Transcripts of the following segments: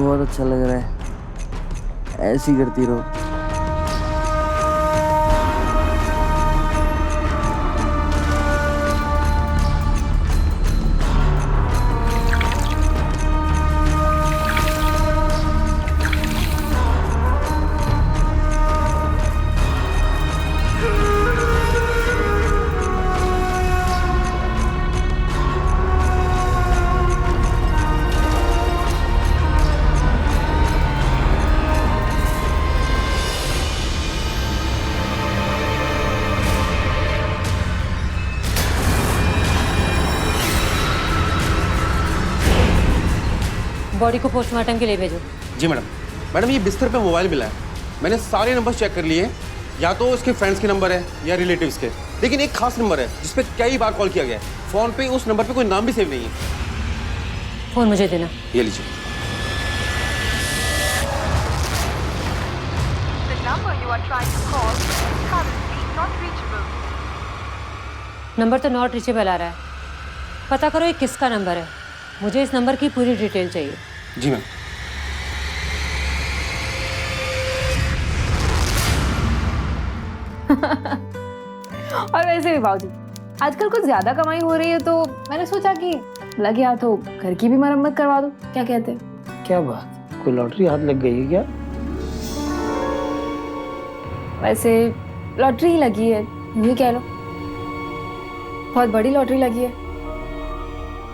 बहुत अच्छा लग रहा है, ऐसे ही करती रहो। बॉडी को पोस्टमार्टम के लिए भेजो। जी मैडम। मैडम ये बिस्तर पे मोबाइल मिला है, मैंने सारे नंबर चेक कर लिए, या तो उसके फ्रेंड्स के नंबर है या रिलेटिव्स के, लेकिन एक खास नंबर है जिस पे कई बार कॉल किया गया है। फोन पे उस नंबर पे कोई नाम भी सेव नहीं है। फोन मुझे देना। ये लीजिए। नंबर तो नॉट रीचेबल आ रहा है, पता करो ये किसका नंबर है, मुझे इस नंबर की पूरी डिटेल चाहिए। जी मैम। और वैसे भी भाऊजी आजकल कुछ ज्यादा कमाई हो रही है तो मैंने सोचा कि लगे हाथों घर की भी मरम्मत करवा दो, क्या कहते हैं? क्या बात, कोई लॉटरी हाथ लग गई है क्या? वैसे लॉटरी ही लगी है, यूं ही कह लो, बहुत बड़ी लॉटरी लगी है।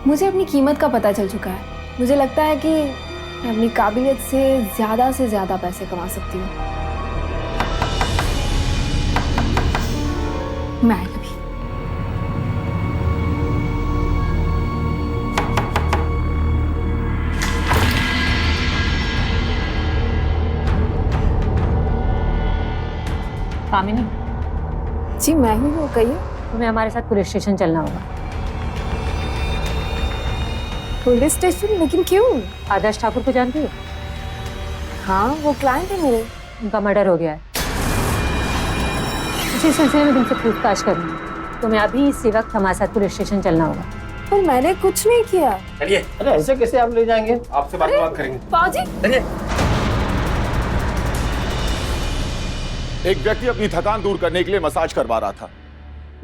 मुझे अपनी कीमत का पता चल चुका है, मुझे लगता है कि मैं अपनी काबिलियत से ज्यादा पैसे कमा सकती हूँ। मैं भी। कामिनी, जी मैं ही हूँ, कहिए। तुम्हें हमारे साथ पुलिस स्टेशन चलना होगा। Police station? लेकिन क्यों? आदर्श ठाकुर को जानती हो? हाँ, वो क्लाइंट है मेरे। उनका मर्डर हो गया है, इसी सिलसिले में तुमसे पूछताछ करनी है। तुम्हें अभी इसी वक्त हमारे साथ पुलिस स्टेशन चलना होगा। पर मैंने कुछ नहीं किया। चलिए। अरे ऐसे कैसे आप ले जाएंगे? आपसे बात करेंगे। बाजी, चलिए। एक व्यक्ति अपनी थकान दूर करने के लिए मसाज करवा रहा था,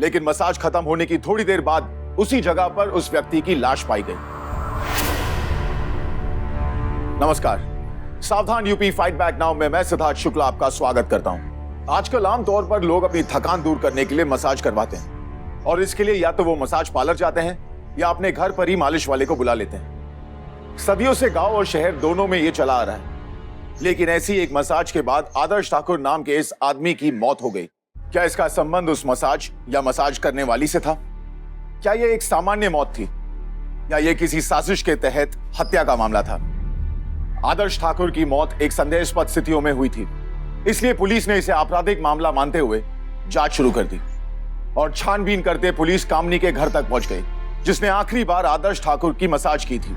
लेकिन मसाज खत्म होने की थोड़ी देर बाद उसी जगह पर उस व्यक्ति की लाश पाई गई। नमस्कार, सावधान यूपी फाइट बैक नाउ में मैं सिद्धार्थ शुक्ला आपका स्वागत करता हूं। आजकल आमतौर पर लोग अपनी थकान दूर करने के लिए मसाज करवाते हैं, और इसके लिए या तो वो मसाज पार्लर जाते हैं या अपने घर पर ही मालिश वाले को बुला लेते हैं। सदियों से गांव और शहर दोनों में ये चला आ रहा है, लेकिन ऐसी एक मसाज के बाद आदर्श ठाकुर नाम के इस आदमी की मौत हो गई। क्या इसका संबंध उस मसाज या मसाज करने वाली से था? क्या यह एक सामान्य मौत थी या यह किसी साजिश के तहत हत्या का मामला था? आदर्श ठाकुर की मौत एक संदेहास्पद स्थितियों में हुई थी, इसलिए पुलिस ने इसे आपराधिक मामला मानते हुए जांच शुरू कर दी और छानबीन करते पुलिस कामनी के घर तक पहुंच गई, जिसने आखिरी बार आदर्श ठाकुर की मसाज की थी।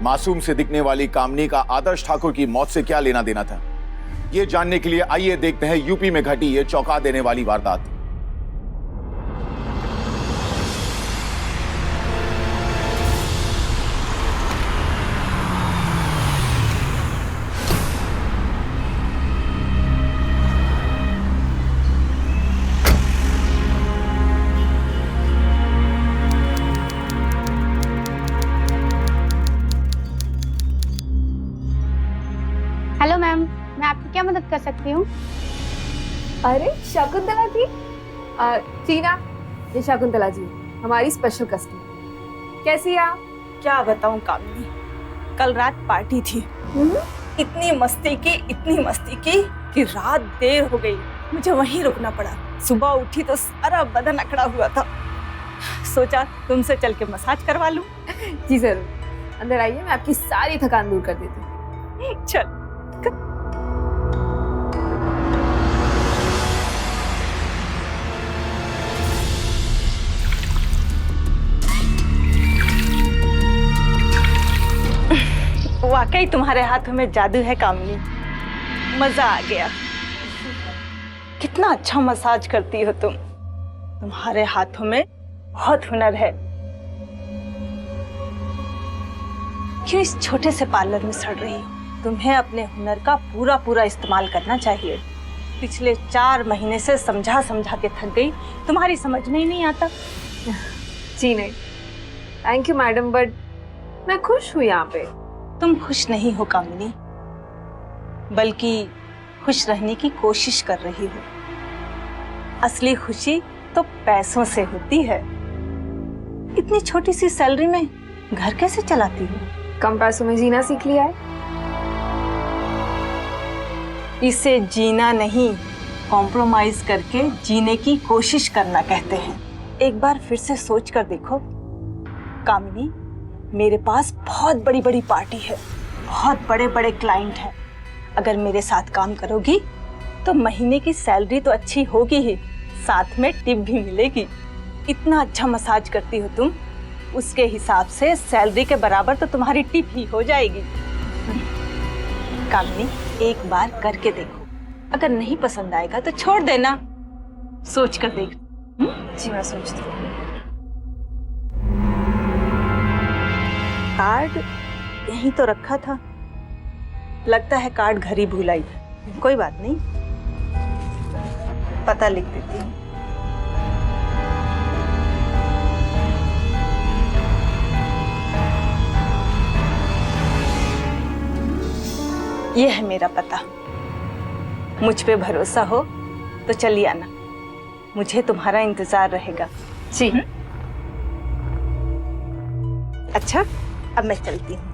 मासूम से दिखने वाली कामनी का आदर्श ठाकुर की मौत से क्या लेना देना था, यह जानने के लिए आइए देखते हैं यूपी में घटी यह चौंका देने वाली वारदात। हेलो मैम, मैं आपकी क्या मदद कर सकती हूँ? अरे शकुंतला जी, टीना, ये शकुंतला जी हमारी स्पेशल कस्टमर। कैसी है आप? क्या बताऊं कामिनी, कल रात पार्टी थी, इतनी मस्ती की कि रात देर हो गई, मुझे वहीं रुकना पड़ा। सुबह उठी तो सारा बदन अकड़ा हुआ था, सोचा तुमसे चल के मसाज करवा लूं। जी जरूर, अंदर आइए, मैं आपकी सारी थकान दूर कर देती हूँ। चल। वाकई तुम्हारे हाथों में जादू है कामिनी, मजा आ गया। कितना अच्छा मसाज करती हो तुम, तुम्हारे हाथों में बहुत हुनर है। क्यों इस छोटे से पार्लर में सड़ रही हो? तुम्हें अपने हुनर का पूरा पूरा इस्तेमाल करना चाहिए। पिछले 4 महीने से समझा समझा के थक गई, तुम्हारी समझ में ही नहीं आता। जी नहीं, थैंक यू मैडम, बट मैं खुश हूँ यहाँ पे। तुम खुश नहीं हो कामिनी, बल्कि खुश रहने की कोशिश कर रही हो। असली खुशी तो पैसों से होती है। इतनी छोटी सी सैलरी में घर कैसे चलाती हो? कम पैसों में जीना सीख लिया है। इसे जीना नहीं, कॉम्प्रोमाइज करके जीने की कोशिश करना कहते हैं। एक बार फिर से सोच कर देखो कामिनी, मेरे पास बहुत बड़ी बड़ी पार्टी है, बहुत बड़े बड़े क्लाइंट हैं। अगर मेरे साथ काम करोगी तो महीने की सैलरी तो अच्छी होगी ही, साथ में टिप भी मिलेगी। इतना अच्छा मसाज करती हो तुम, उसके हिसाब से सैलरी के बराबर तो तुम्हारी टिप ही हो जाएगी। कामिनी, एक बार करके देखो, अगर नहीं पसंद आएगा तो छोड़ देना। सोच कर देख। जी मैं सोचती हूँ। कार्ड यहीं तो रखा था, लगता है कार्ड घर ही भूल आई। कोई बात नहीं, पता लिख देती हूँ। यह है मेरा पता। मुझ पे भरोसा हो तो चलिए आना, मुझे तुम्हारा इंतजार रहेगा। जी अच्छा, अब मैं चलती हूँ।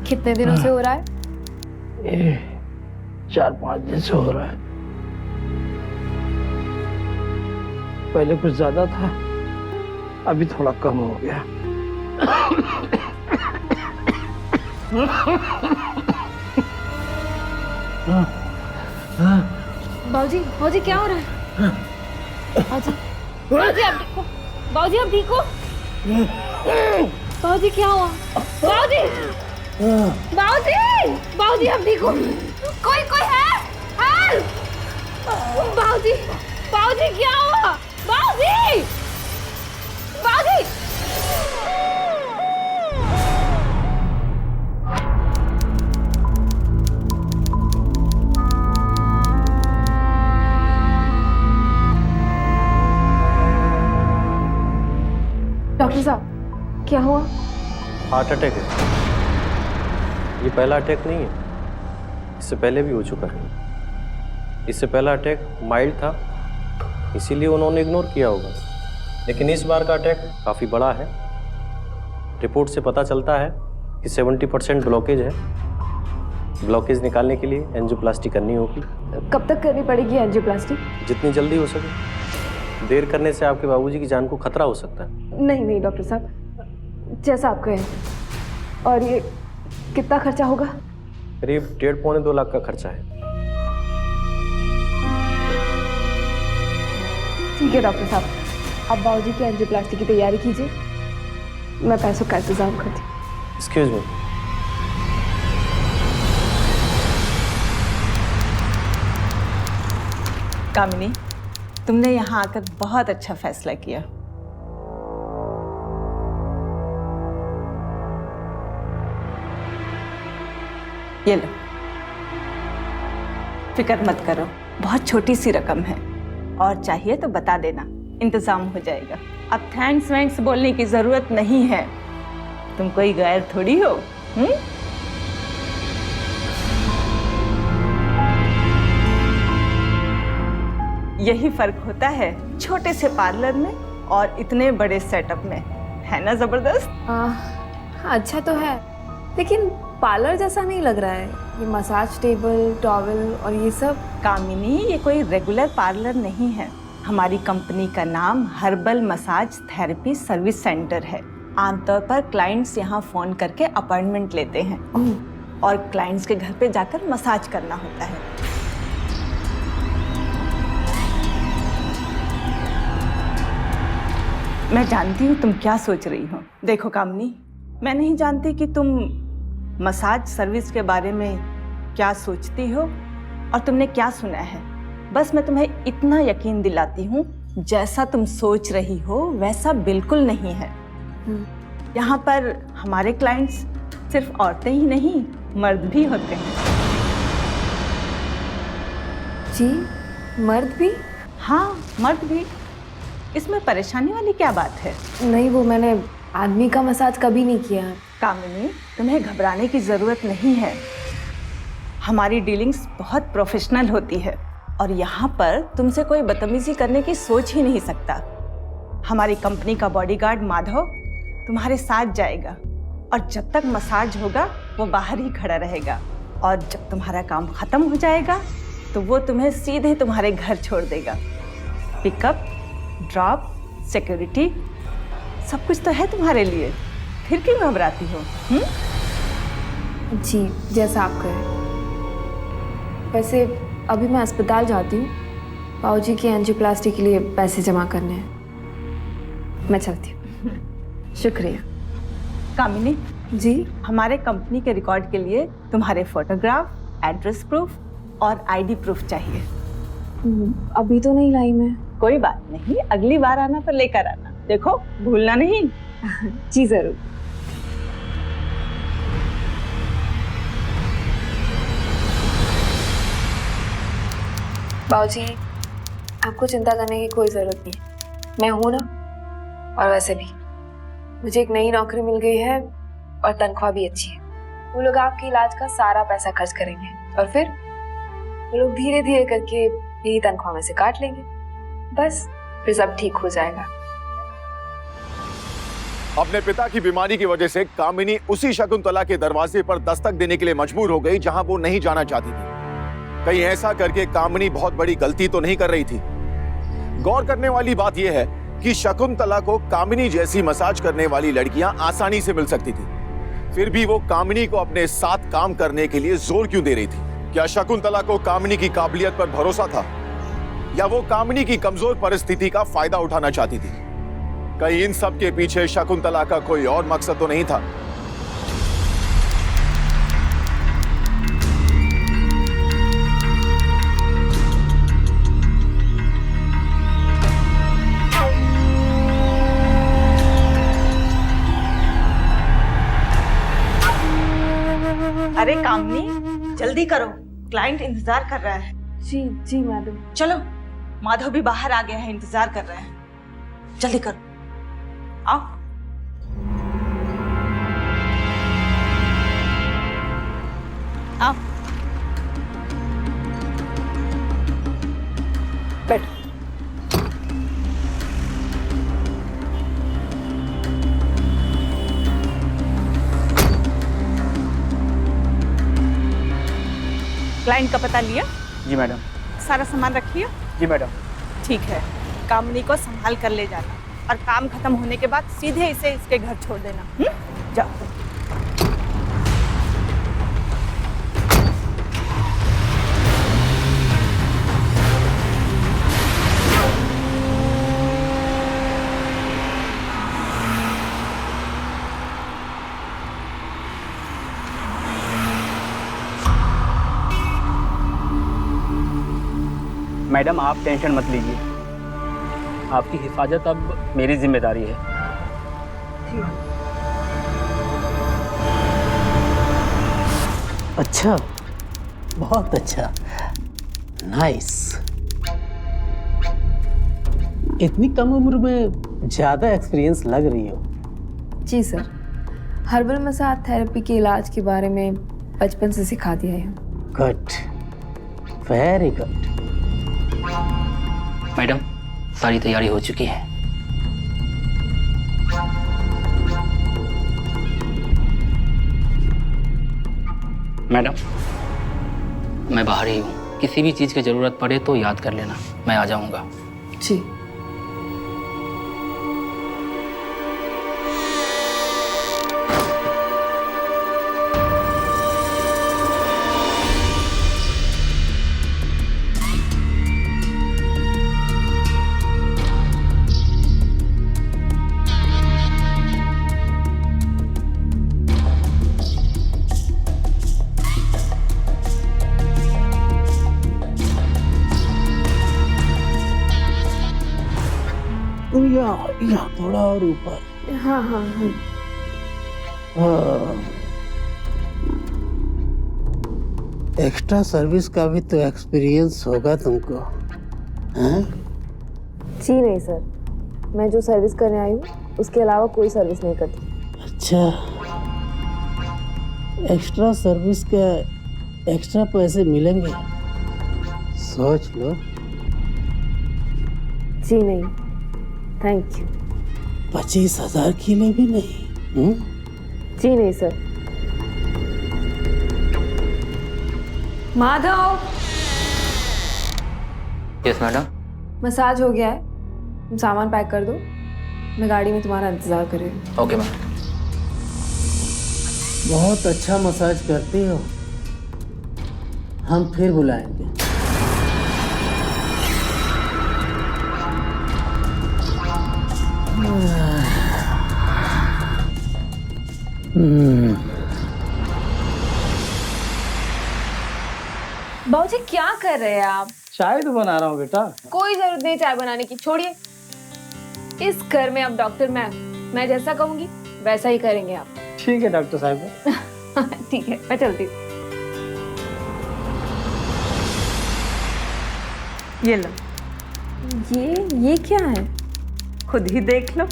कितने दिनों से हो रहा है? ये 4-5 दिन से हो रहा है। पहले कुछ ज्यादा था, अभी थोड़ा कम हो गया। बाबूजी, बाबूजी क्या हो रहा है? बाबूजी, बाबूजी आप ठीक हो? बाबूजी आप ठीक हो? बाबूजी क्या हुआ? बाबूजी, बाबूजी, बाबूजी आप ठीक हो? कोई है? हेल्प! बाबूजी, बाबूजी क्या हुआ? बाबूजी, बाबूजी! डॉक्टर साहब क्या हुआ? हार्ट अटैक है। ये पहला अटैक नहीं है, इससे पहले भी हो चुका है। इससे पहला अटैक माइल्ड था, इसीलिए उन्होंने इग्नोर किया होगा, लेकिन इस बार का अटैक काफ़ी बड़ा है। रिपोर्ट से पता चलता है कि 70% ब्लॉकेज है। ब्लॉकेज निकालने के लिए एंजियोप्लास्टी करनी होगी। कब तक करनी पड़ेगी एंजियोप्लास्टी? जितनी जल्दी हो सके। देर करने से आपके बाबूजी की जान को खतरा हो सकता है। नहीं डॉक्टर साहब, जैसा आप कहें। और ये कितना खर्चा होगा? करीब 1.5-2 लाख का खर्चा है। ठीक है डॉक्टर साहब, आप बाबूजी की एंजियोप्लास्टी की तैयारी कीजिए, मैं पैसों का इंतजाम करती हूँ। एक्सक्यूज मी, कामिनी, तुमने यहाँ आकर बहुत अच्छा फैसला किया। ये लो, फिक्र मत करो, बहुत छोटी सी रकम है, और चाहिए तो बता देना, इंतजाम हो जाएगा। अब थैंक्स वैंक्स बोलने की जरूरत नहीं है, तुम कोई गैर थोड़ी हो। यही फर्क होता है छोटे से पार्लर में और इतने बड़े सेटअप में, है ना जबरदस्त? अच्छा तो है, लेकिन पार्लर जैसा नहीं लग रहा है। ये मसाज टेबल, टॉवल और ये सब। कामिनी, ये कोई रेगुलर पार्लर नहीं है। हमारी कंपनी का नाम herbal massage therapy service centre है। आमतौर पर क्लाइंट्स यहाँ फ़ोन करके अपॉइंटमेंट लेते हैं और क्लाइंट्स के घर पे जाकर मसाज करना होता है। मैं जानती हूँ तुम क्या सोच रही हो। देखो कामनी, मैं नहीं जानती कि तुम मसाज सर्विस के बारे में क्या सोचती हो और तुमने क्या सुना है। बस मैं तुम्हें इतना यकीन दिलाती हूँ, जैसा तुम सोच रही हो वैसा बिल्कुल नहीं है। यहाँ पर हमारे क्लाइंट्स सिर्फ औरतें ही नहीं, मर्द भी होते हैं। जी, मर्द भी? हाँ, मर्द भी। इसमें परेशानी वाली क्या बात है? नहीं, वो मैंने आदमी का मसाज कभी नहीं किया। कामिनी, तुम्हें घबराने की ज़रूरत नहीं है। हमारी डीलिंग्स बहुत प्रोफेशनल होती है और यहाँ पर तुमसे कोई बदतमीजी करने की सोच ही नहीं सकता। हमारी कंपनी का बॉडीगार्ड माधव तुम्हारे साथ जाएगा और जब तक मसाज होगा वो बाहर ही खड़ा रहेगा, और जब तुम्हारा काम ख़त्म हो जाएगा तो वो तुम्हें सीधे तुम्हारे घर छोड़ देगा। पिकअप, ड्रॉप, सिक्योरिटी, सब कुछ तो है तुम्हारे लिए। फिर क्यों घबराती हो? जी, जैसा आप कहें। वैसे अभी मैं अस्पताल जाती हूँ, बाबूजी की एंजियोप्लास्टी के लिए पैसे जमा करने हैं। मैं चलती हूँ। शुक्रिया। कामिनी जी, हमारे कंपनी के रिकॉर्ड के लिए तुम्हारे फोटोग्राफ, एड्रेस प्रूफ और आईडी प्रूफ चाहिए। अभी तो नहीं लाई मैं। कोई बात नहीं, अगली बार आना तो लेकर आना। देखो, भूलना नहीं। जी जरूर। बाबूजी, आपको चिंता करने की कोई ज़रूरत नहीं, मैं हूं ना। और वैसे भी मुझे एक नई नौकरी मिल गई है और तनख्वाह भी अच्छी है। वो लोग आपके इलाज का सारा पैसा खर्च करेंगे और फिर वो लोग धीरे धीरे करके मेरी तनख्वाह में से काट लेंगे। बस फिर सब ठीक हो जाएगा। अपने पिता की बीमारी की वजह से कामिनी उसी शकुंतला के दरवाजे पर दस्तक देने के लिए मजबूर हो गई जहां वो नहीं जाना चाहती थी। कहीं ऐसा करके कामिनी बहुत बड़ी गलती तो नहीं कर रही थी। गौर करने वाली बात यह है कि शकुंतला को कामिनी जैसी मसाज करने वाली लड़कियां आसानी से मिल सकती थी, फिर भी वो कामिनी को अपने साथ काम करने के लिए जोर क्यों दे रही थी? क्या शकुंतला को कामिनी की काबिलियत पर भरोसा था या वो कामिनी की कमजोर परिस्थिति का फायदा उठाना चाहती थी? कहीं इन सब के पीछे शकुंतला का कोई और मकसद तो नहीं था? अरे कामनी, जल्दी करो, क्लाइंट इंतजार कर रहा है। जी जी मैडम। चलो, माधव भी बाहर आ गया है, इंतजार कर रहे हैं। जल्दी करो, आओ। आओ, बैठो। क्लाइंट का पता लिया? जी मैडम। सारा सामान रखिए। जी मैडम। ठीक है, कामनी को संभाल कर ले जाना और काम खत्म होने के बाद सीधे इसे इसके घर छोड़ देना। जाओ। मैडम, आप टेंशन मत लीजिए, आपकी हिफाजत अब मेरी जिम्मेदारी है। अच्छा, बहुत अच्छा, नाइस। इतनी कम उम्र में ज्यादा एक्सपीरियंस लग रही हो। जी सर, हर्बल मसाज थेरेपी के इलाज के बारे में बचपन से सिखा दिया है। Good, very good. मैडम, सारी तैयारी हो चुकी है। मैडम, मैं बाहर ही हूँ, किसी भी चीज़ की ज़रूरत पड़े तो याद कर लेना, मैं आ जाऊँगा। जी। या थोड़ा और ऊपर। हाँ हाँ हाँ। हाँ। एक्स्ट्रा सर्विस का भी तो एक्सपीरियंस होगा तुमको, हैं? जी नहीं सर, मैं जो सर्विस करने आई हूँ उसके अलावा कोई सर्विस नहीं करती। अच्छा, एक्स्ट्रा सर्विस का एक्स्ट्रा पैसे मिलेंगे? सोच लो। जी नहीं, थैंक यू। 25,000 के लिए भी नहीं? जी नहीं sir. Madhav, yes madam. Massage हो गया है, तुम सामान पैक कर दो, मैं गाड़ी में तुम्हारा इंतजार कर रही हूँ। Okay ma'am. बहुत अच्छा मसाज करती हो, हम फिर बुलाएंगे। बाबूजी क्या कर रहे हैं आप? चाय तो बना रहा हूँ बेटा। कोई जरूरत नहीं चाय बनाने की, छोड़िए। इस घर में अब डॉक्टर मैं जैसा कहूंगी वैसा ही करेंगे आप। ठीक है डॉक्टर साहब। ठीक है, मैं चलती हूँ। ये लो, ये क्या है? खुद ही देख लो।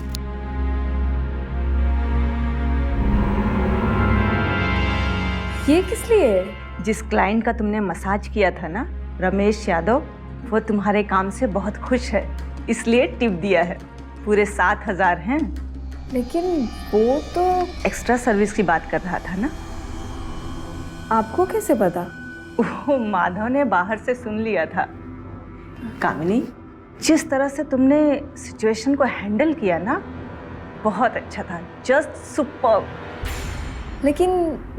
ये किस लिए है? जिस क्लाइंट का तुमने मसाज किया था ना, रमेश यादव, वो तुम्हारे काम से बहुत खुश है, इसलिए टिप दिया है। पूरे 7,000 हैं। लेकिन वो तो एक्स्ट्रा सर्विस की बात कर रहा था ना। आपको कैसे पता? वो माधव ने बाहर से सुन लिया था। कामिनी, जिस तरह से तुमने सिचुएशन को हैंडल किया ना, बहुत अच्छा था, जस्ट सुपर्ब। लेकिन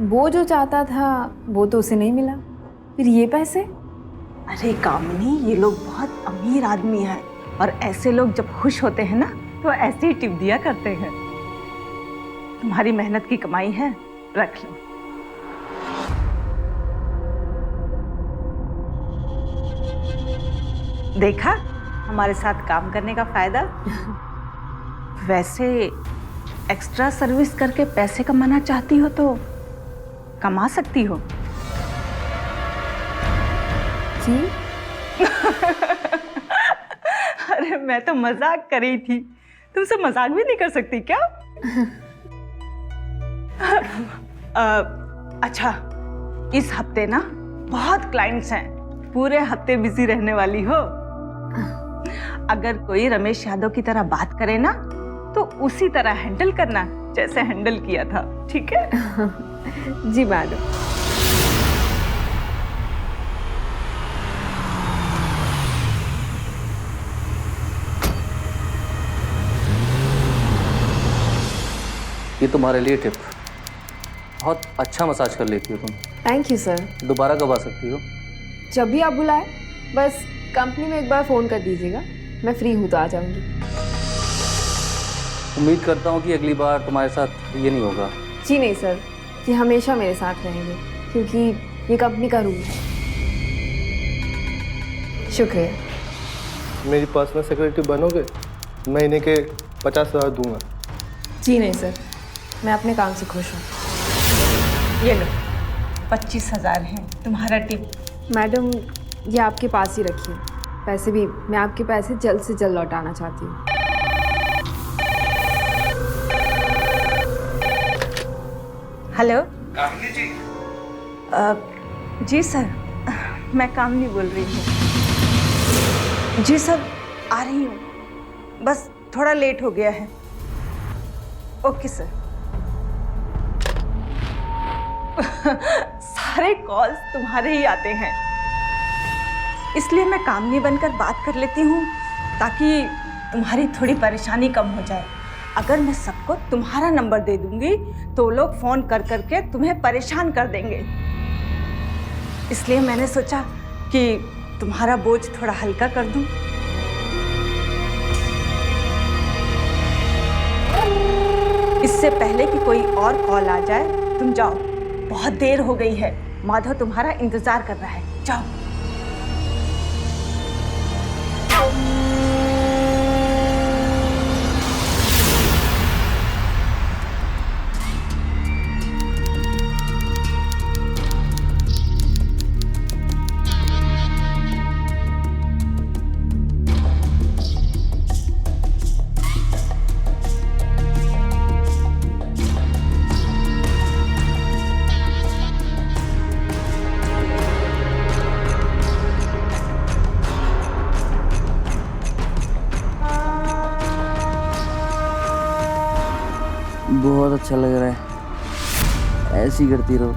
वो जो चाहता था वो तो उसे नहीं मिला, फिर ये पैसे? अरे कामिनी, ये लोग बहुत अमीर आदमी हैं और ऐसे लोग जब खुश होते हैं ना तो ऐसे ही टिप दिया करते हैं। तुम्हारी मेहनत की कमाई है, रख लो। देखा हमारे साथ काम करने का फायदा। वैसे एक्स्ट्रा सर्विस करके पैसे कमाना चाहती हो तो कमा सकती हो। जी? अरे मैं तो मजाक कर रही थी, तुमसे मजाक भी नहीं कर सकती क्या? अच्छा, इस हफ्ते ना बहुत क्लाइंट्स हैं, पूरे हफ्ते बिजी रहने वाली हो। अगर कोई रमेश यादव की तरह बात करे ना तो उसी तरह हैंडल करना जैसे हैंडल किया था, ठीक है? जी मैडम। ये तुम्हारे लिए टिप। बहुत अच्छा मसाज कर लेती हो तुम। Thank you sir. दोबारा कब आ सकती हो? जब भी आप बुलाए, बस कंपनी में एक बार फ़ोन कर दीजिएगा, मैं फ्री हूँ तो आ जाऊँगी। उम्मीद करता हूँ कि अगली बार तुम्हारे साथ ये नहीं होगा। जी नहीं सर, ये हमेशा मेरे साथ रहेंगे क्योंकि ये कंपनी का रूल है। शुक्रिया। मेरी पर्सनल सेक्रेटरी बनोगे? महीने के 50,000 दूंगा। जी नहीं सर, मैं अपने काम से खुश हूँ। ये लो, 25,000 हैं तुम्हारा टिप। मैडम, ये आपके पास ही रखिए। वैसे भी मैं आपके पैसे जल्द से जल्द लौटाना चाहती हूँ। हेलो कामिनी जी। जी सर, मैं कामिनी बोल रही हूँ। जी सर, आ रही हूँ, बस थोड़ा लेट हो गया है। Okay sir. सारे कॉल्स तुम्हारे ही आते हैं, इसलिए मैं कामिनी बनकर बात कर लेती हूँ ताकि तुम्हारी थोड़ी परेशानी कम हो जाए। अगर मैं सबको तुम्हारा नंबर दे दूंगी तो लोग फोन कर करके तुम्हें परेशान कर देंगे, इसलिए मैंने सोचा कि तुम्हारा बोझ थोड़ा हल्का कर दूं। इससे पहले कि कोई और कॉल आ जाए, तुम जाओ, बहुत देर हो गई है। माधव तुम्हारा इंतजार कर रहा है, जाओ। बहुत अच्छा लग रहा है, ऐसे ही करती रहो।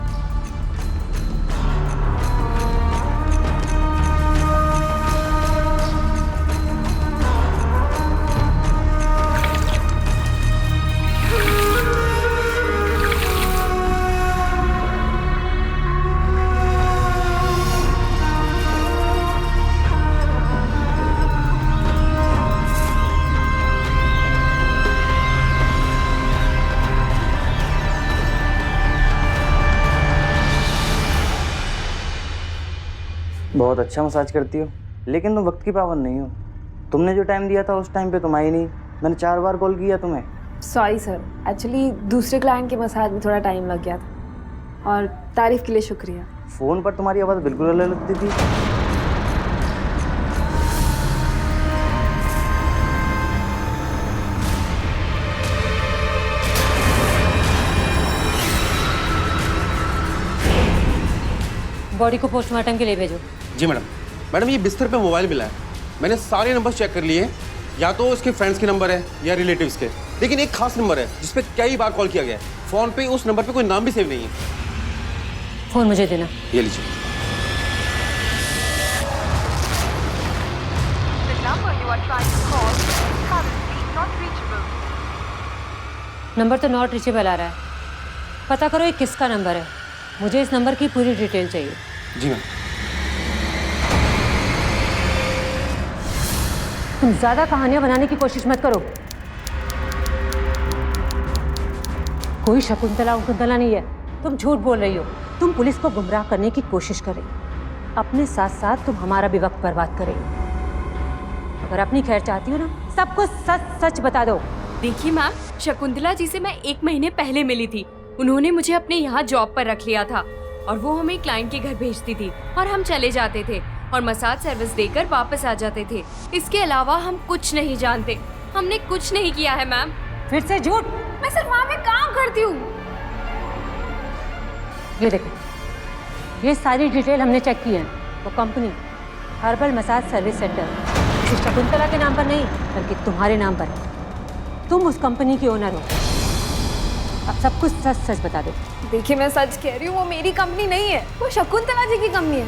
बहुत अच्छा मसाज करती हो, लेकिन तुम वक्त की पाबंद नहीं हो। तुमने जो टाइम दिया था उस टाइम पे तुम आई नहीं। मैंने 4 बार कॉल किया तुम्हें। सॉरी सर, एक्चुअली दूसरे क्लाइंट के मसाज में थोड़ा टाइम लग गया था। और तारीफ के लिए शुक्रिया। फोन पर तुम्हारी आवाज़ बिल्कुल अलग लगती थी। बॉडी को पोस्टमार्टम के लिए भेजो। जी मैडम। मैडम ये बिस्तर पे मोबाइल मिला है, मैंने सारे नंबर चेक कर लिए, या तो उसके फ्रेंड्स के नंबर है या रिलेटिव्स के, लेकिन एक खास नंबर है जिस पे कई बार कॉल किया गया है। फोन पे उस नंबर पे कोई नाम भी सेव नहीं है। फोन मुझे देना। ये लीजिए। नंबर तो नॉट रीचेबल आ रहा है। पता करो ये किसका नंबर है। मुझे इस नंबर की पूरी डिटेल चाहिए। जी मैम। तुम ज्यादा कहानियां बनाने की कोशिश मत करो। कोई शकुंतला उकुंतला नहीं है, तुम झूठ बोल रही हो। तुम पुलिस को गुमराह करने की कोशिश कर रही हो। अपने साथ साथ तुम हमारा भी वक्त बर्बाद कर रही हो। अगर अपनी खैर चाहती हो ना, सब कुछ सच सच बता दो। देखिए मैम, शकुंतला जी से मैं 1 महीने पहले मिली थी। उन्होंने मुझे अपने यहाँ जॉब पर रख लिया था और वो हमें क्लाइंट के घर भेजती थी और हम चले जाते थे और मसाज सर्विस देकर वापस आ जाते थे। इसके अलावा हम कुछ नहीं जानते। हमने कुछ नहीं किया है मैम। फिर से झूठ। मैं सिर्फ वहाँ पे काम करती हूँ। ये देखो, ये सारी डिटेल हमने चेक की है। वो company herbal massage service centre ये शकुंतला के नाम पर नहीं बल्कि तुम्हारे नाम पर है। तुम उस कंपनी की ओनर हो। अब सब कुछ सच सच बता दो। देखिए मैं सच कह रही हूँ, वो मेरी कंपनी नहीं है, वो शकुंतला जी की कंपनी है।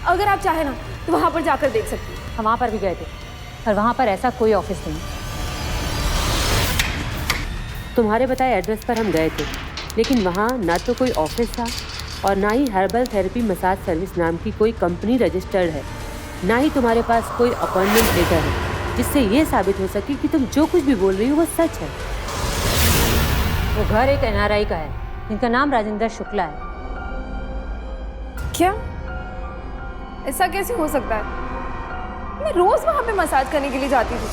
अगर आप चाहें ना तो वहाँ पर जाकर देख सकती हैं। हम वहाँ पर भी गए थे पर वहाँ पर ऐसा कोई ऑफिस नहीं। तुम्हारे बताए एड्रेस पर हम गए थे, लेकिन वहाँ ना तो कोई ऑफिस था और ना ही हर्बल थेरेपी मसाज सर्विस नाम की कोई कंपनी रजिस्टर्ड है। ना ही तुम्हारे पास कोई अपॉइंटमेंट लेटर है जिससे ये साबित हो सके कि तुम जो कुछ भी बोल रही हो वो सच है। वो घर एक NRI का है जिनका नाम राजेंद्र शुक्ला है। क्या? ऐसा कैसे हो सकता है? मैं रोज वहाँ पे मसाज करने के लिए जाती थी।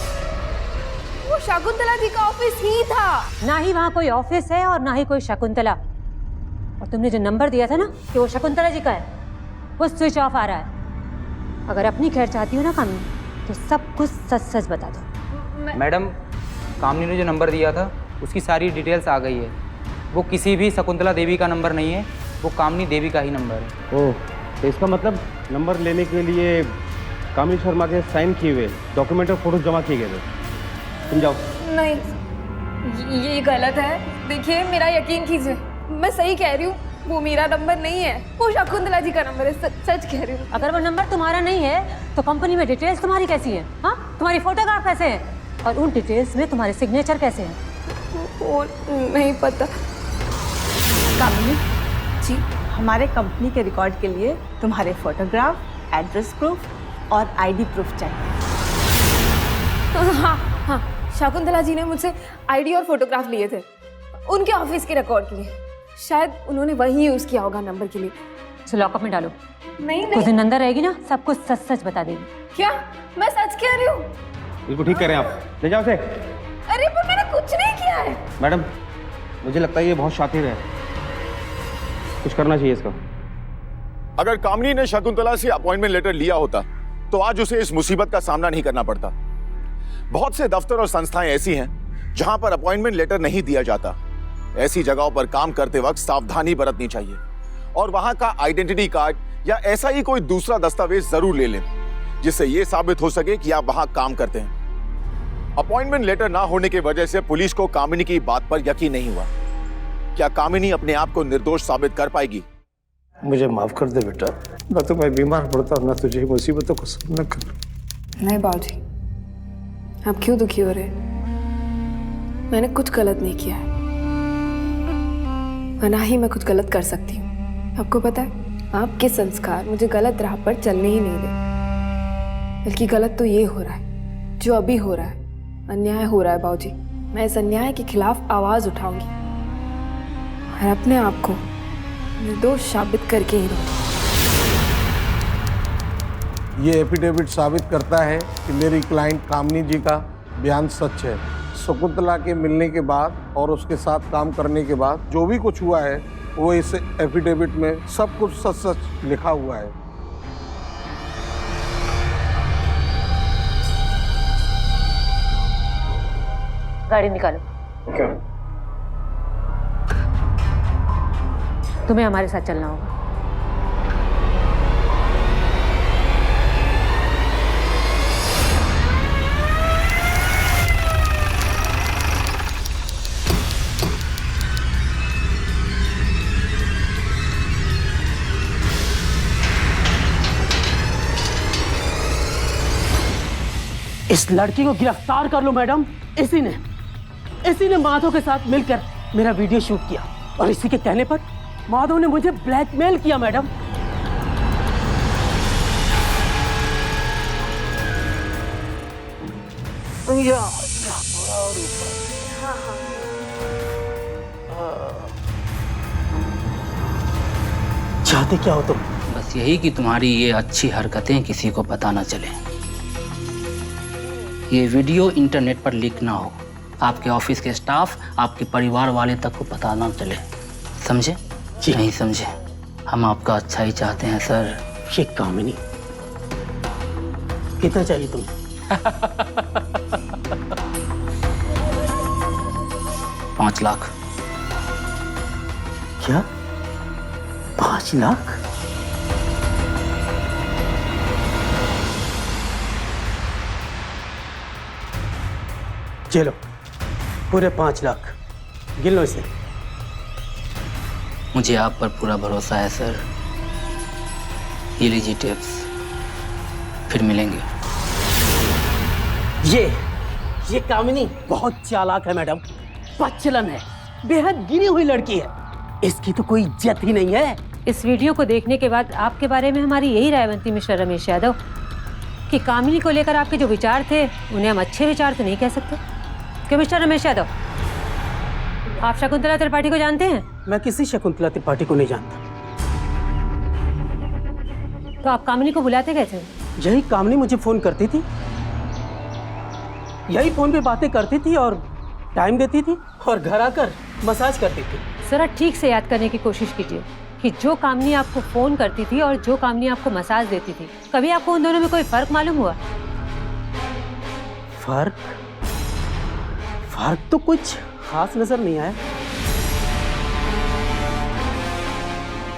वो शकुंतला जी का ऑफिस ही था। ना ही वहाँ कोई ऑफिस है और ना ही कोई शकुंतला। और तुमने जो नंबर दिया था ना कि वो शकुंतला जी का है, वो स्विच ऑफ आ रहा है। अगर अपनी खैर चाहती हो ना कामनी, तो सब कुछ सच सच बता दो। मैडम, कामनी ने जो नंबर दिया था उसकी सारी डिटेल्स आ गई है। वो किसी भी शकुंतला देवी का नंबर नहीं है, वो कामनी देवी का ही नंबर है। ओह, तो इसका मतलब नंबर लेने के लिए कामिनी शर्मा के साइन किए हुए डॉक्यूमेंट और फोटो जमा किए गए थे। तुम जाओ। नहीं, ये गलत है। देखिए मेरा यकीन कीजिए, मैं सही कह रही हूँ। वो मेरा नंबर नहीं है, वो शकुंतला जी का नंबर है। सच कह रही हूँ। अगर वो नंबर तुम्हारा नहीं है तो कंपनी में डिटेल्स तुम्हारी कैसी है? हाँ, तुम्हारी फोटोग्राफ कैसे है और उन डिटेल्स में तुम्हारे सिग्नेचर कैसे हैं? वो नहीं पता। कामिनी जी, हमारे कंपनी के रिकॉर्ड के लिए तुम्हारे फोटोग्राफ, एड्रेस प्रूफ और ID प्रूफ चाहिए। हाँ हाँ, शकुंतला जी ने मुझसे ID और फोटोग्राफ लिए थे उनके ऑफिस के रिकॉर्ड के लिए। शायद उन्होंने वही यूज किया होगा नंबर के लिए। तो लॉकअप में डालो। नहीं कुछ दिन अंदर रहेगी ना, सब कुछ सच सच बता देगी। क्या? मैं सच कह रही हूँ। बिल्कुल ठीक कह रहे हैं आप, ले जाओ उसे। अरे पर मैंने कुछ नहीं किया है। मैडम, मुझे लगता है ये बहुत शातिर है, कुछ करना चाहिए इसका। अगर कामनी ने शकुंतला से अपॉइंटमेंट लेटर लिया होता तो आज उसे इस मुसीबत का सामना नहीं करना पड़ता। बहुत से दफ्तर और संस्थाएं ऐसी हैं जहां पर अपॉइंटमेंट लेटर नहीं दिया जाता। ऐसी जगहों पर काम करते वक्त सावधानी बरतनी चाहिए और वहां का आइडेंटिटी कार्ड या ऐसा ही कोई दूसरा दस्तावेज जरूर ले लें जिससे यह साबित हो सके कि आप वहां काम करते हैं। अपॉइंटमेंट लेटर ना होने की वजह से पुलिस को कामिनी की बात पर यकीन नहीं हुआ। क्या कामिनी अपने आप को निर्दोष साबित कर पाएगी? मुझे माफ कर दे बेटा, ना तो मैं बीमार पड़ता ना तुझे मुसीबतों का सामना कर। नहीं बाबूजी, आप क्यों दुखी हो रहे? मैंने कुछ गलत नहीं किया है और ना ही मैं कुछ गलत कर सकती हूँ। आपको पता है, आपके संस्कार मुझे गलत राह पर चलने ही नहीं दे। बल्कि गलत तो ये हो रहा है जो अभी हो रहा है, अन्याय हो रहा है बाबूजी। मैं इस अन्याय के खिलाफ आवाज उठाऊंगी और अपने आप को निर्दोष साबित करके ही रहूंगी। ये एफिडेविट साबित करता है कि मेरी क्लाइंट कामनी जी का बयान सच है। शकुंतला के मिलने के बाद और उसके साथ काम करने के बाद जो भी कुछ हुआ है वो इस एफिडेविट में सब कुछ सच सच लिखा हुआ है। गाड़ी निकालो। क्या? तुम्हें हमारे साथ चलना होगा। इस लड़की को गिरफ्तार कर लो मैडम। इसी ने माधव के साथ मिलकर मेरा वीडियो शूट किया और इसी के कहने पर माधव ने मुझे ब्लैकमेल किया मैडम। चाहते क्या हो तुम? बस यही कि तुम्हारी ये अच्छी हरकतें किसी को पता ना चले, ये वीडियो इंटरनेट पर लीक ना हो, आपके ऑफिस के स्टाफ, आपके परिवार वाले तक को पता ना चले। समझे? नहीं समझे? हम आपका अच्छा ही चाहते हैं सर। ये कामिनी, कितना चाहिए तुम्हें? 5 लाख। क्या? 5 लाख? चलो, पूरे 5 लाख गिन लो इसे। मुझे आप पर पूरा भरोसा है सर। ये लीजिए टिप्स, फिर मिलेंगे। ये कामिनी बहुत चालाक है मैडम, बच्चलन है, बेहद गिरी हुई लड़की है। इसकी तो कोई इज्जत ही नहीं है। इस वीडियो को देखने के बाद आपके बारे में हमारी यही राय बनती मिस्टर रमेश यादव कि कामिनी को लेकर आपके जो विचार थे उन्हें हम अच्छे विचार तो नहीं कह सकते। क्यों मिस्टर रमेश यादव, आप शकुंतला त्रिपाठी को जानते हैं? मैं किसी शकुंतला त्रिपाठी को नहीं जानता। तो आप कामिनी को बुलाते कैसे? यही कामिनी मुझे फोन करती थी, यही फोन पे बातें करती थी और टाइम देती थी और घर आकर मसाज करती थी। जरा ठीक से याद करने की कोशिश कीजिए कि जो कामिनी आपको फोन करती थी और जो कामिनी आपको मसाज देती थी, कभी आपको उन दोनों में कोई फर्क मालूम हुआ? फर्क तो कुछ खास नजर नहीं आया।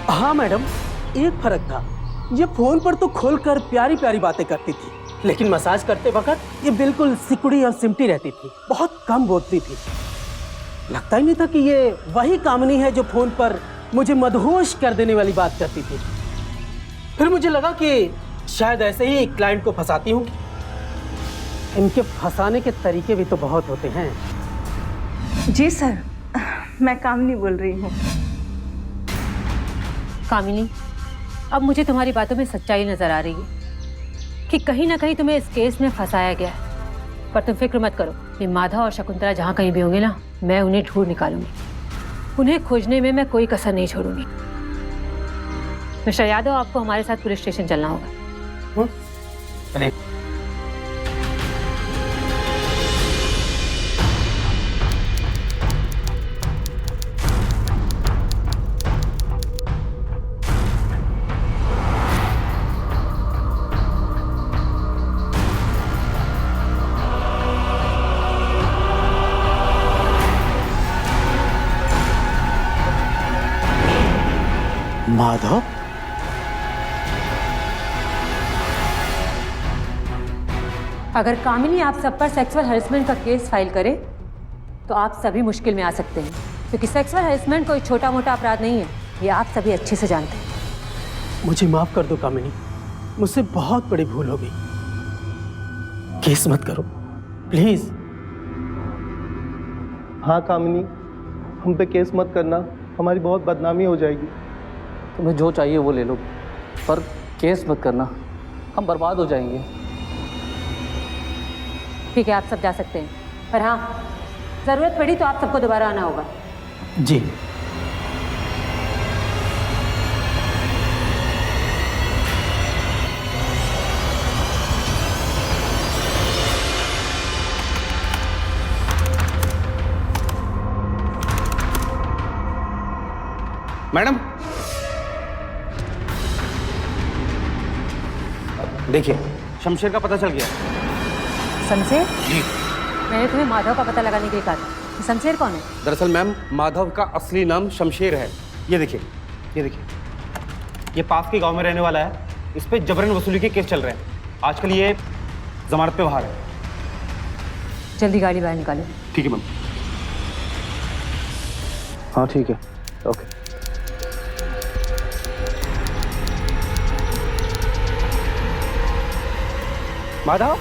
हाँ मैडम, एक फर्क था, ये फोन पर तो खोलकर प्यारी प्यारी बातें करती थी, लेकिन मसाज करते वक्त ये बिल्कुल सिकुड़ी और सिमटी रहती थी, बहुत कम बोलती थी। लगता ही नहीं था कि ये वही कामिनी है जो फोन पर मुझे मदहोश कर देने वाली बात करती थी। फिर मुझे लगा कि शायद ऐसे ही क्लाइंट को फंसाती होंगी। इनके फंसाने के तरीके भी तो बहुत होते हैं। जी सर, मैं कामिनी बोल रही हूँ। कामिनी, अब मुझे तुम्हारी बातों में सच्चाई नजर आ रही है कि कहीं ना कहीं तुम्हें इस केस में फंसाया गया है। पर तुम फिक्र मत करो, ये माधव और शकुंतला जहाँ कहीं भी होंगे ना, मैं उन्हें ढूंढ निकालूंगी। उन्हें खोजने में मैं कोई कसर नहीं छोड़ूंगी। मिस्टर यादव, आपको हमारे साथ पुलिस स्टेशन चलना होगा। माधव, अगर कामिनी आप सब पर सेक्सुअल हैरेसमेंट का केस फाइल करे तो आप सभी मुश्किल में आ सकते हैं, क्योंकि सेक्सुअल हैरेसमेंट कोई छोटा मोटा अपराध नहीं है, ये आप सभी अच्छे से जानते हैं। मुझे माफ कर दो कामिनी, मुझसे बहुत बड़ी भूल हो गई। केस मत करो प्लीज। हाँ कामिनी, हम पे केस मत करना, हमारी बहुत बदनामी हो जाएगी। तुम्हें जो चाहिए वो ले लो, पर केस मत करना, हम बर्बाद हो जाएंगे। ठीक है, आप सब जा सकते हैं, पर हाँ जरूरत पड़ी तो आप सबको दोबारा आना होगा। जी। मैडम देखिए, शमशेर का पता चल गया। शमशेर? जी। मैंने तुम्हें माधव का पता लगाने के लिए कहा था। ये शमशेर कौन है? दरअसल मैम, माधव का असली नाम शमशेर है। ये देखिए, ये देखिए, ये पास के गांव में रहने वाला है, इस पे जबरन वसूली के केस चल रहे हैं। आजकल ये जमानत पे बाहर है। जल्दी गाड़ी बाहर निकालो। ठीक है मैम। हाँ ठीक है, ओके। माधव,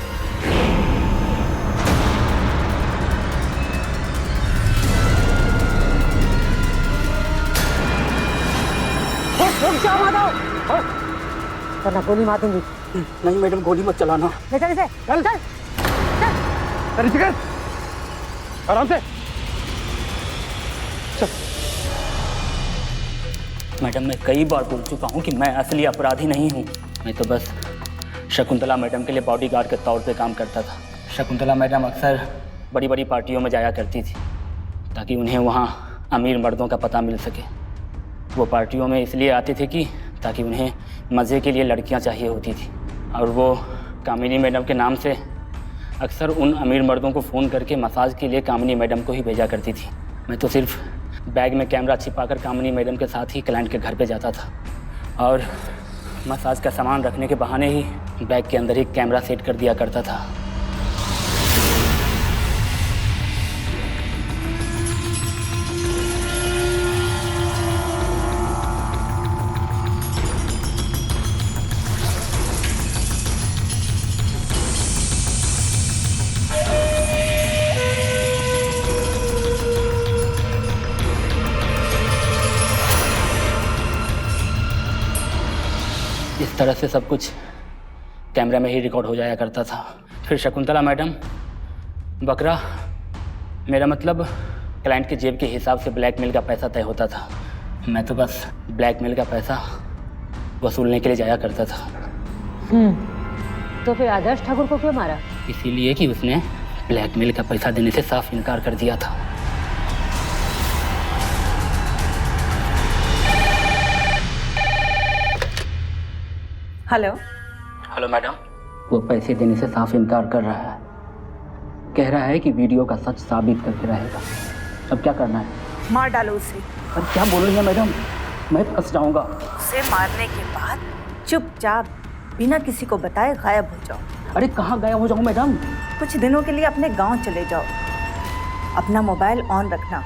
रुक जाओ माधव, वरना गोली मार दूंगी। नहीं मैडम, गोली मत चलाना। ले चल इसे, चल चल अरे जिगर, आराम से। मैडम, मैं कई बार बोल चुका हूँ कि मैं असली अपराधी नहीं हूँ। मैं तो बस शकुंतला मैडम के लिए बॉडीगार्ड के तौर पे काम करता था। शकुंतला मैडम अक्सर बड़ी बड़ी पार्टियों में जाया करती थी ताकि उन्हें वहाँ अमीर मर्दों का पता मिल सके। वो पार्टियों में इसलिए आते थे कि ताकि उन्हें मज़े के लिए लड़कियाँ चाहिए होती थी, और वो कामिनी मैडम के नाम से अक्सर उन अमीर मर्दों को फ़ोन करके मसाज के लिए कामिनी मैडम को ही भेजा करती थी। मैं तो सिर्फ बैग में कैमरा छिपाकर कामिनी मैडम के साथ ही क्लाइंट के घर पे जाता था, और मसाज का सामान रखने के बहाने ही बैग के अंदर ही कैमरा सेट कर दिया करता था। इस तरह से सब कुछ कैमरा में ही रिकॉर्ड हो जाया करता था। फिर शकुंतला मैडम बकरा, मेरा मतलब क्लाइंट के जेब के हिसाब से ब्लैकमेल का पैसा तय होता था। मैं तो बस ब्लैकमेल का पैसा वसूलने के लिए जाया करता था। तो फिर आदर्श ठाकुर को क्यों मारा? इसीलिए कि उसने ब्लैकमेल का पैसा देने से साफ इनकार कर दिया था। हेलो। हेलो मैडम, वो पैसे देने से साफ इनकार कर रहा है। कह रहा है कि वीडियो का सच साबित करके रहेगा। अब क्या करना है? मार डालो उसे। पर क्या बोल रही है मैडम, मैं फंस जाऊंगा। उसे मारने के बाद चुपचाप बिना किसी को बताए गायब हो जाओ। अरे कहाँ गायब हो जाऊँ मैडम? कुछ दिनों के लिए अपने गांव चले जाओ। अपना मोबाइल ऑन रखना,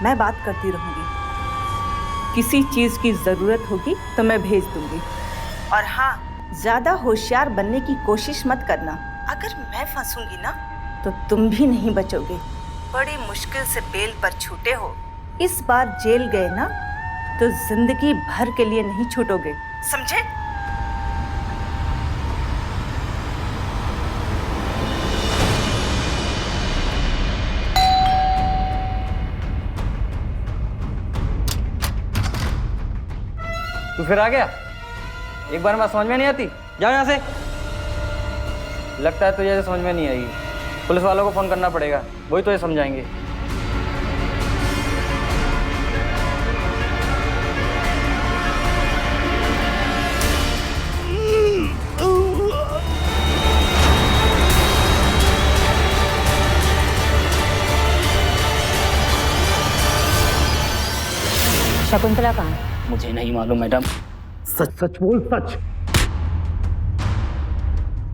मैं बात करती रहूँगी। किसी चीज़ की ज़रूरत होगी तो मैं भेज दूँगी। और हाँ, ज़्यादा होशियार बनने की कोशिश मत करना। अगर मैं फंसूंगी ना तो तुम भी नहीं बचोगे। बड़ी मुश्किल से बेल पर छूटे हो। इस बार जेल गए ना तो जिंदगी भर के लिए नहीं छूटोगे, समझे? तू फिर आ गया? एक बार बात समझ में नहीं आती, जाओ यहाँ से। लगता है तुझे समझ में नहीं आएगी। पुलिस वालों को फ़ोन करना पड़ेगा, वही तुझे समझाएंगे। शकुंतला कहाँ है? मुझे नहीं मालूम मैडम। सच सच बोल, सच।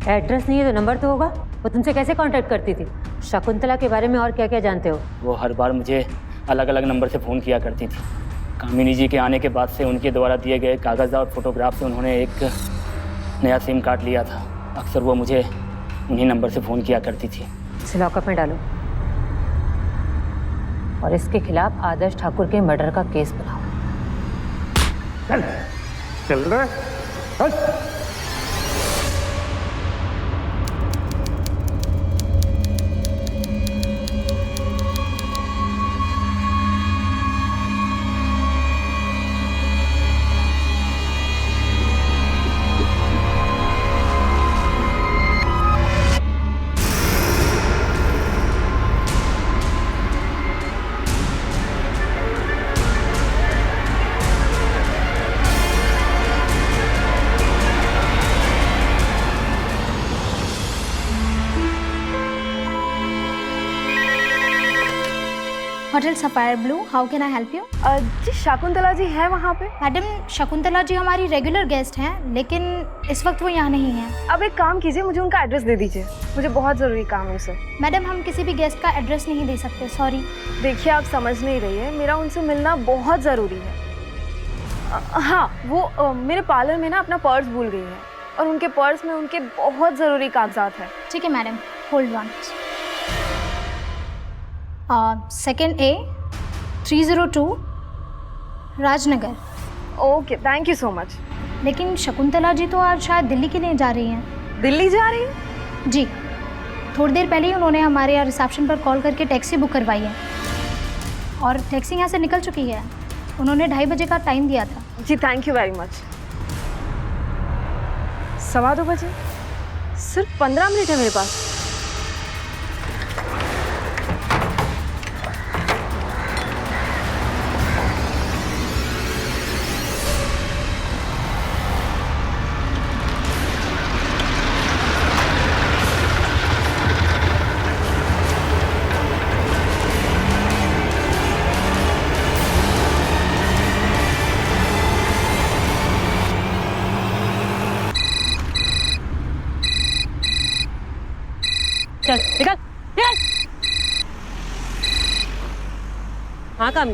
एड्रेस नहीं है तो नंबर तो होगा। वो तुमसे कैसे कांटेक्ट करती थी? शकुंतला के बारे में और क्या क्या जानते हो? वो हर बार मुझे अलग अलग नंबर से फ़ोन किया करती थी। कामिनी जी के आने के बाद से उनके द्वारा दिए गए कागज़ और फोटोग्राफ से उन्होंने एक नया सिम कार्ड लिया था। अक्सर वो मुझे उन्हीं नंबर से फ़ोन किया करती थी। इसे लॉकअप में डालो और इसके खिलाफ आदर्श ठाकुर के मर्डर का केस बनाओ। चल रहा है। Hotel sapphire blue, how can I help you? जी शकुंतला जी है वहाँ पे? मैडम शकुंतला जी हमारी रेगुलर गेस्ट हैं, लेकिन इस वक्त वो यहाँ नहीं हैं। अब एक काम कीजिए, मुझे उनका एड्रेस दे दीजिए, मुझे बहुत ज़रूरी काम है उनसे। मैडम हम किसी भी गेस्ट का एड्रेस नहीं दे सकते, सॉरी। देखिए आप समझ नहीं रही है, मेरा उनसे मिलना बहुत ज़रूरी है। हाँ वो मेरे पार्लर में ना अपना पर्स भूल गई है और उनके पर्स में उनके बहुत ज़रूरी कागजात हैं। ठीक है madam, hold on. Second A 302 Rajnagar. Okay thank you so much. लेकिन शकुंतला जी तो आज शायद दिल्ली के लिए जा रही हैं। दिल्ली जा रही हैं? जी, थोड़ी देर पहले ही उन्होंने हमारे यहाँ रिसेप्शन पर कॉल करके टैक्सी बुक करवाई है और टैक्सी यहाँ से निकल चुकी है। उन्होंने 2:30 बजे का टाइम दिया था। जी थैंक यू वेरी मच। 2:15 बजे? सिर्फ 15 मिनट है मेरे पास। चल निकल निकल। हाँ कामी,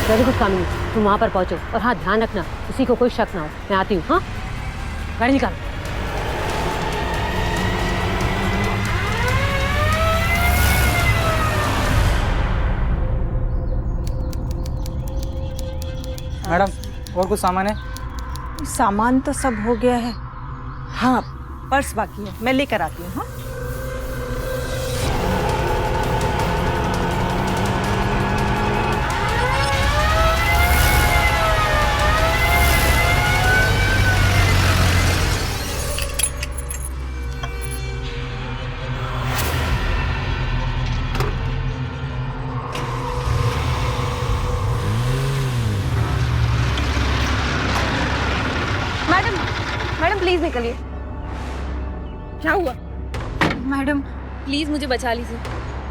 वेरी गुड कामिनी, तुम वहाँ पर पहुँचो और हाँ ध्यान रखना किसी को कोई शक ना हो। मैं आती हूँ। हाँ गाड़ी निकाल। मैडम और कुछ सामान है? सामान तो सब हो गया है, हाँ पर्स बाकी है, मैं लेकर आती हूँ। हाँ मैडम प्लीज निकलिए। क्या हुआ? मैडम प्लीज मुझे बचा लीजिए,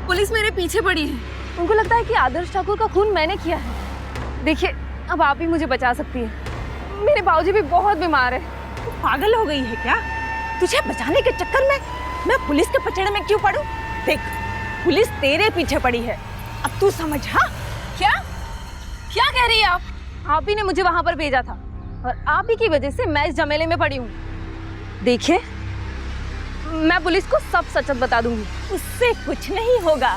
पुलिस मेरे पीछे पड़ी है। उनको लगता है कि आदर्श ठाकुर का खून मैंने किया है। देखिए अब आप ही मुझे बचा सकती हैं, मेरे बाबूजी भी बहुत बीमार है। तू पागल हो गई है क्या? तुझे बचाने के चक्कर में मैं पुलिस के पचड़े में क्यों पड़ूं? देख पुलिस तेरे पीछे पड़ी है, अब तू समझ। हाँ क्या क्या कह रही है आप ही ने मुझे वहां पर भेजा था और आप ही की वजह से मैं इस झमेले में पड़ी हूँ। देखिए मैं पुलिस को सब सच बता दूंगी। उससे कुछ नहीं होगा,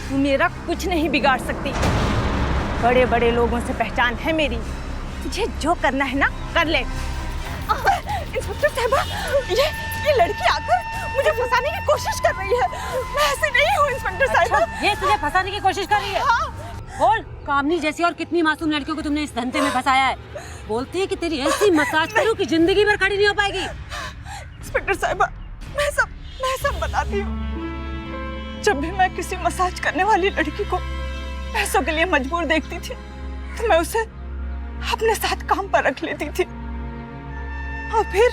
तू मेरा कुछ नहीं बिगाड़ सकती। बड़े बड़े लोगों से पहचान है मेरी, तुझे जो करना है ना कर ले। इंस्पेक्टर साहबा, ये लड़की आकर मुझे फंसाने की कोशिश कर रही है। मैं ऐसे नहीं हूँ इंस्पेक्टर साहबा। अच्छा, ये तुझे फंसाने की कोशिश कर रही है? हाँ। बोल, कामनी जैसी और कितनी मासूम लड़कियों को तुमने इस धंधे में फंसाया है। बोलती है कि तेरी ऐसी मसाज करूं कि जिंदगी भर खड़ी नहीं हो पाएगी। इंस्पेक्टर साहबा, मैं सब बताती हूँ। जब भी मैं किसी मसाज करने वाली लड़की को पैसों के लिए मजबूर देखती थी तो मैं उसे अपने साथ काम पर रख लेती थी और फिर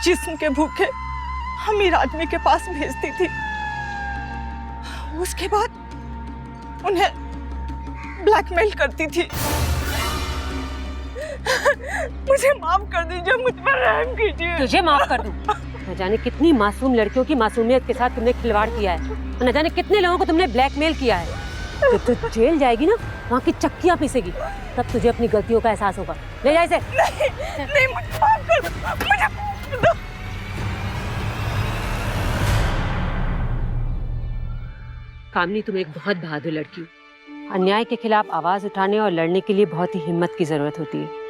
जिस्म के भूखे अमीर आदमी के पास भेजती थी। उसके बाद उन्हें ब्लैकमेल करती थी। मुझे माफ कर दीजिए, मुझ पर रहम कीजिए। तुझे माफ कर दूं? न जाने कितनी मासूम लड़कियों की मासूमियत के साथ तुमने खिलवाड़ किया है, न जाने कितने लोगों को तुमने ब्लैकमेल किया है। जब तू जेल जाएगी ना, वहाँ की चक्कियाँ पीसेगी, तब तुझे अपनी गलतियों का एहसास होगा। ले जा इसे। नहीं, मुझे माफ कर दो, मुझे माफ कर दो। कामनी, तुम एक बहुत बहादुर लड़की हो। अन्याय के खिलाफ आवाज उठाने और लड़ने के लिए बहुत ही हिम्मत की जरूरत होती है।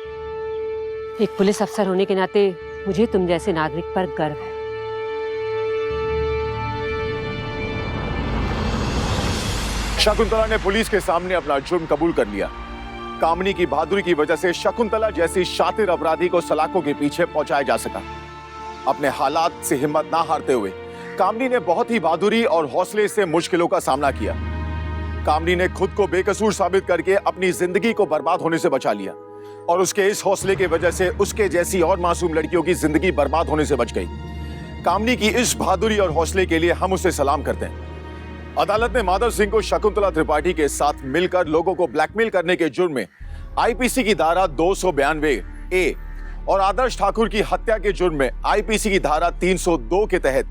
एक पुलिस अफसर होने के नाते मुझे तुम जैसे नागरिक पर गर्व है। शकुंतला ने पुलिस के सामने अपना जुर्म कबूल कर लिया। कामनी की बहादुरी की वजह से शकुंतला जैसी शातिर अपराधी को सलाखों के पीछे पहुंचाया जा सका। अपने हालात से हिम्मत ना हारते हुए कामनी ने बहुत ही बहादुरी और हौसले से मुश्किलों का सामना किया। कामनी ने खुद को बेकसूर साबित करके अपनी जिंदगी को बर्बाद होने से बचा लिया और उसके इस हौसले की वजह से उसके जैसी और मासूम लड़कियों की जिंदगी बर्बाद होने से बच गई। कामनी की इस बहादुरी और हौसले के लिए हम उसे सलाम करते हैं। अदालत ने माधव सिंह को शकुंतला त्रिपाठी के साथ मिलकर लोगों को ब्लैकमेल करने के जुर्म में आईपीसी की धारा 292 ए और आदर्श ठाकुर की हत्या के जुर्म में आईपीसी की धारा 302 के तहत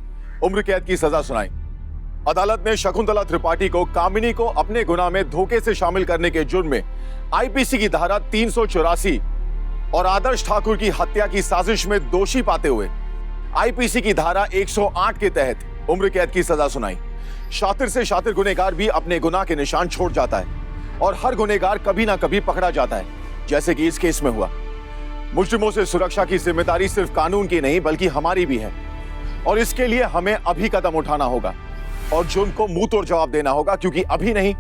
उम्र कैद की सजा सुनाई। अदालत ने शकुंतला त्रिपाठी को कामिनी को अपने गुनाह में धोखे से शामिल करने के जुर्म में आईपीसी की धारा 384 और आदर्श ठाकुर की हत्या की साजिश में दोषी पाते हुए आईपीसी की धारा 108 के तहत उम्र कैद की सजा सुनाई। शातिर से शातिर गुनहगार भी अपने गुनाह के निशान छोड़ जाता है और हर गुनहगार कभी ना कभी पकड़ा जाता है, जैसे कि इस केस में हुआ। मुजरिमों से सुरक्षा की जिम्मेदारी सिर्फ कानून की नहीं बल्कि हमारी भी है और इसके लिए हमें अभी कदम उठाना होगा और जुर्म को मुंह तोड़ जवाब देना होगा, क्योंकि अभी नहीं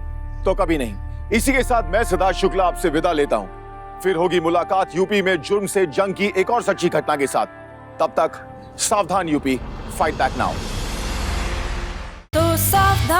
तो कभी नहीं। इसी के साथ मैं सिद्धार्थ शुक्ला आपसे विदा लेता हूं। फिर होगी मुलाकात यूपी में जुर्म से जंग की एक और सच्ची घटना के साथ। तब तक सावधान यूपी, फाइट बैक नाउ। तो सावधान